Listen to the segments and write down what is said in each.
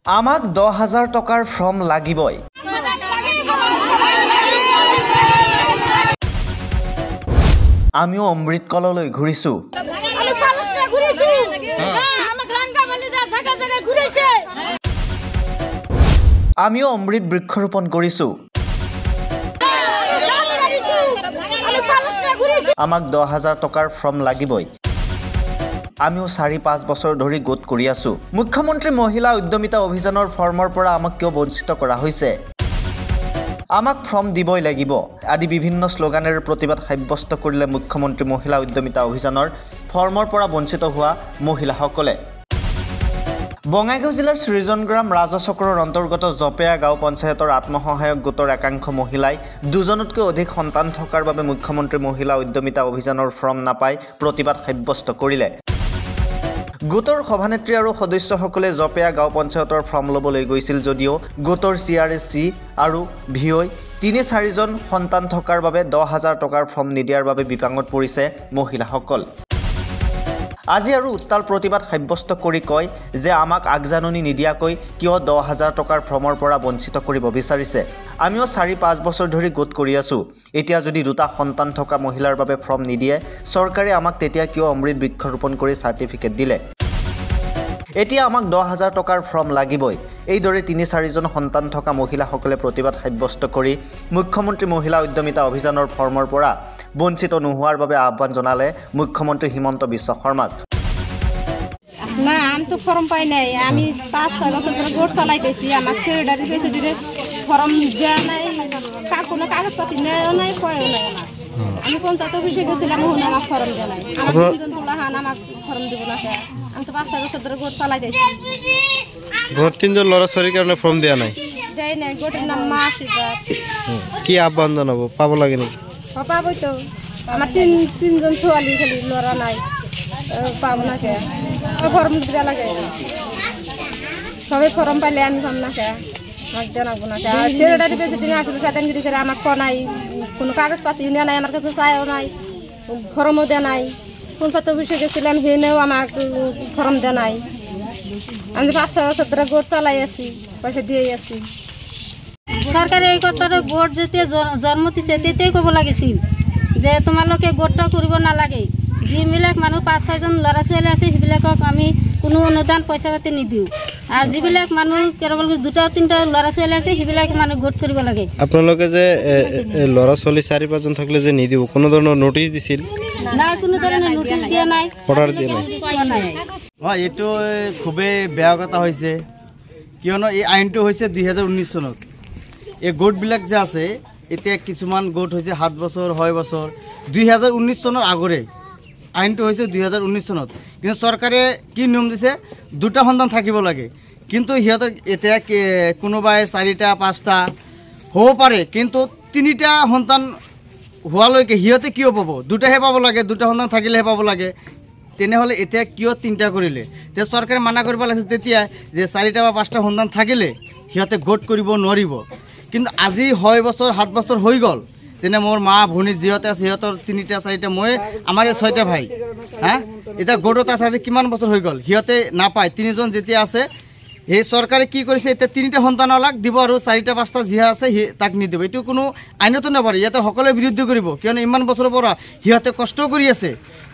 আমাক 10,000 টকাৰ ফৰ্ম লাগিবই। আমিও অমৃত কললৈ ঘূৰিছো। আমিও অমৃত বৃক্ষৰোপণ কৰিছো। আমাক 10,000 টকাৰ ফৰ্ম লাগিবই। আমিও 4-5 বছৰ ধৰি গোট কৰি আছো। মুখ্যমন্ত্ৰী মহিলা উদ্যমিতা অভিযানৰ ফৰ্মৰ পৰা আমাক কিয় বঞ্চিত কৰা হৈছে? আমাক ফৰ্ম দিবই লাগিব আদি বিভিন্ন শ্লোগানেৰে প্ৰতিবাদ সাব্যস্ত কৰিলে মুখ্যমন্ত্ৰী মহিলা উদ্যমিতা অভিযানৰ ফৰ্মৰ পৰা বঞ্চিত হোৱা মহিলাসকলে। বঙাইগাঁও জিলাৰ সৃজনগ্ৰাম ৰাজচক্ৰৰ অন্তৰ্গত জপেয়া গাঁও পঞ্চায়তৰ আত্মসহায়ক গোটৰ একাংশ মহিলাই 2জনতকৈ অধিক সন্তান থকাৰ বাবে মুখ্যমন্ত্ৰী মহিলা উদ্যমিতা অভিযানৰ ফৰ্ম নাপাই প্ৰতিবাদ সাব্যস্ত কৰিলে। গোটৰ সভানেত্ৰী আৰু সদস্যসকলে জপেয়া গাঁও পঞ্চায়তৰ ফৰ্ম ল'বলৈ গৈছিল যদিও গোটৰ CRSC আৰু ভিঅ'ই 3-4জন সন্তান থকাৰ বাবে 10,000 টকাৰ ফৰ্ম নিদিয়াৰ বাবে বিপাঙত পৰিছে মহিলাসকল। আজি আৰু উত্তাল প্ৰতিবাদ সাব্যস্ত কৰি কয় যে আমাক আগজাননী নিদিয়াকৈ কিয় 10,000 টকাৰ ফৰ্মৰ পৰা বঞ্চিত কৰিব বিচাৰিছে। আমিও 4-5 বছৰ ধৰি গোট কৰি আছো। এতিয়া যদি 2টা সন্তান থকা মহিলাৰ বাবে ফৰ্ম নিদিয়ে চৰকাৰে আমাক তেতিয়া কিয় অমৃত বৃক্ষৰোপণ কৰি চাৰ্টিফিকেট দিলে? এতিয়া আমাক 10,000 টকাৰ ফৰ্ম লাগিবই। এইদৰে 3-4জন সন্তান থকা মহিলাসকলে প্ৰতিবাদ সাব্যস্ত কৰি মুখ্যমন্ত্ৰী মহিলা উদ্যমিতা অভিযানৰ ফৰ্মৰ পৰা বঞ্চিত নোহোৱাৰ বাবে আহ্বান জনালে মুখ্যমন্ত্ৰী হিমন্ত বিশ্ব শৰ্মাক। না আমি তো ফর্ম পাই নাই। আমি 5-6 বছর ধরে গোট চালাইতেছি। আমার সেক্রেটারি প্রেসিডেন্টে ফর্ম দেওয়া নাই, কোনো কাগজপাতি নেয়ও নাই, কয়ও নাই। আমি পঞ্চায়েত অফিসে গেছিলাম, আমার ফর্ম দেওয়া নাই। আমার 3জন পোলাহান আমাকে ফর্ম দিব না। আমি তো 5-6 বছর ধরে গোট চালাইতেছি। গোট 3জন ল'ৰা ছোৱালীৰ কাৰণে ফৰ্ম দিয়া নাই? দেয় নাই। গোটের নাম মা আশীর্বাদ। কি আহ্বান জানাব? পাব লাগে নাকি? পাবই তো। আমার 3জন ছোৱালী খালি, ল'ৰা নাই। পাব না কে ফর্ম দিবা লাগে। সবাই ফর্ম পাইলে আমি পাম না কে জানাবো না কে। সেক্রেটারি প্রেসিডেন্ট আসলে শতাঙ্গিরি করে আমাকে কনাই, কোনো কাগজপাতি নেওয়া নাই, আমার কাছে চাইও নাই, ফর্মও দেওয়া নাই। পঞ্চায়েত অফিসে গেছিলাম, হেনেও আমাকে ফর্ম দেওয়া নাই। আমি 5-6 বছর ধরে গোট চালাই আছি, পয়সা দিয়ে আছি। সরকারে এই কথাটা গোট যেতে জন্ম দিছে তেতেই ক'ব লাগিছিল যে তোমালোকে গোটটা কৰিব নালাগে। যিবিলাক মানুহ 5-6জন ল'ৰা ছোৱালী আছে সেইবিলাকক আমি কোনো অনুদান পইচা পাতি নিদিওঁ। আৰু যিবিলাক মানুহ কেৱল 2-3টা ল'ৰা ছোৱালী আছে সেইবিলাক মানুহ গোট কৰিব লাগে। আপোনালোকে যে ল'ৰা ছোৱালী 4-5জন থাকিলে যে নিদিব, কোনো ধৰণৰ নোটিছ দিছিল? নাই, কোনো ধৰণৰ নোটিছ দিয়া নাই, অৰ্ডাৰ দিয়া নাই। এইটো খুবেই বেয়া কথা হৈছে, কিয়নো এই আইনটো হৈছে 2019 চনত। এই গোটবিলাক যে আছে এতিয়া কিছুমান গোট হৈছে 7 বছৰ 6 বছৰ। 2019 চনৰ আগৰে আইনটো হৈছে 2019 চনত। কিন্তু চৰকাৰে কি নিয়ম দিছে, 2টা সন্তান থাকিব লাগে। কিন্তু সিহঁতৰ এতিয়া কোনোবাই 4টা 5টা হ'ব পাৰে, কিন্তু 3টা সন্তান হোৱালৈকে সিহঁতে কিয় পাব? 2টাহে পাব লাগে, 2টা সন্তান থাকিলেহে পাব লাগে। তেনেহ'লে এতিয়া কিয় 3টা কৰিলে? তেতিয়া চৰকাৰে মানা কৰিব লাগিছিল তেতিয়া যে 4টা বা 5টা সন্তান থাকিলে সিহঁতে গোট কৰিব নোৱাৰিব। কিন্তু আজি 6 বছৰ 7 বছৰ হৈ গ'ল। তেনে মোৰ মা ভনী যিহঁতে আছে সিহঁতৰ 3টা 4টা, মই আমাৰ 6টা ভাই। এতিয়া গোটত আছে আজি কিমান বছৰ হৈ গ'ল, সিহঁতে নাপায়। 3জন যেতিয়া আছে, সেই চৰকাৰে কি কৰিছে, এতিয়া 3টা সন্তানক দিব আৰু 4টা 5টা যি আছে তাক নিদিব। এইটো কোনো আইনতো নাপাৰে। ইয়াতে সকলোৱে বিৰুদ্ধ কৰিব, কিয়নো ইমান বছৰৰ পৰা সিহঁতে কষ্ট কৰি আছে।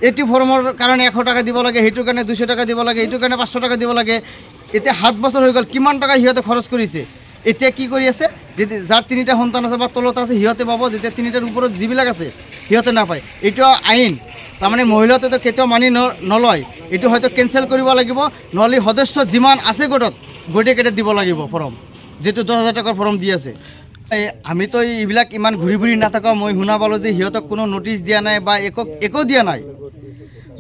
এইটো ফৰ্মৰ কাৰণে 100 টকা দিব লাগে, সেইটোৰ কাৰণে 200 টকা দিব লাগে, এইটোৰ কাৰণে 500 টকা দিব লাগে। এতিয়া 7 বছৰ হৈ গ'ল, কিমান টকা সিহঁতে খৰচ কৰিছে। এতিয়া কি কৰি আছে, যদি যাৰ 3টা সন্তান আছে বা তলত আছে সিহঁতে পাব, যেতিয়া 3টাৰ ওপৰত যিবিলাক আছে সিহঁতে নাপায়। এইটো আইন, তাৰমানে মহিলাতেতো কেতিয়াও মানি নলয়। এইটো হয়তো কেঞ্চেল কৰিব লাগিব, নহ'লে সদস্য যিমান আছে গোটত গোটেইকেইটা দিব লাগিব ফৰ্ম, যিটো 10,000 টকাৰ ফৰ্ম দি আছে। আমিতো এইবিলাক ইমান ঘূৰি ফুৰি নাথাকোঁ। মই শুনা পালোঁ যে সিহঁতক কোনো নোটিছ দিয়া নাই বা একো দিয়া নাই।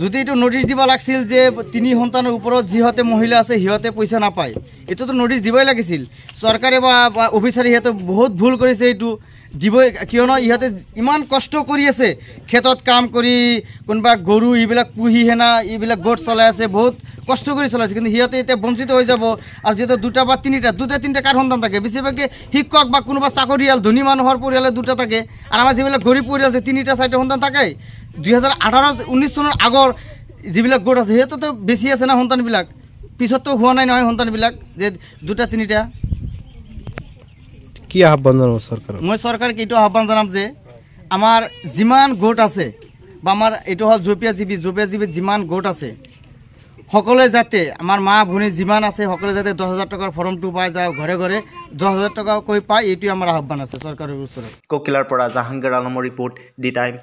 যদি এইটো নোটিছ দিব লাগিছিল যে 3 সন্তানৰ ওপৰত যিহঁতে মহিলা আছে সিহঁতে পইচা নাপায়, এইটোতো নোটিছ দিবই লাগিছিল। চৰকাৰে বা অফিচাৰে সিহঁতে বহুত ভুল কৰিছে এইটো দিবই, কিয়নো ইহঁতে ইমান কষ্ট কৰি আছে, খেতত কাম কৰি, কোনোবা গৰু এইবিলাক পুহি হেনা এইবিলাক গোট চলাই আছে, বহুত কষ্ট কৰি চলাইছে। কিন্তু সিহঁতে এতিয়া বঞ্চিত হৈ যাব। আৰু যিহেতু 2টা বা 3টা, 2-3টা কাৰ সন্তান থাকে? বেছিভাগে শিক্ষক বা কোনোবা চাকৰিয়াল ধনী মানুহৰ পৰিয়ালে 2টা থাকে। আৰু আমাৰ যিবিলাক গৰীব পৰিয়াল আছে 3টা 4টা সন্তান থাকে। 2018-19 চনৰ আগৰ যিবিলাক গোট আছে সিহঁতেতো বেছি আছে না সন্তানবিলাক। পিছততো হোৱা নাই নহয় সন্তানবিলাক যে 2-3টা। কি আহ্বান জনাব চৰকাৰক? মই চৰকাৰক এইটো আহ্বান জনাম যে আমাৰ যিমান গোট আছে বা আমাৰ এইটো হ'ল জপিয়া জিবিত যিমান গোট আছে সকলোৱে যাতে আমাৰ মা ভনী যিমান আছে সকলোৱে যাতে 10,000 টকাৰ ফৰ্মটো পাই যায়, ঘৰে ঘৰে 10,000 টকা কৈ পায়, এইটোৱে আমাৰ আহ্বান আছে চৰকাৰৰ ওচৰত। ককিলাৰ পৰা জাহাংগীৰ আলমৰ ৰিপৰ্ট, দি টাইম।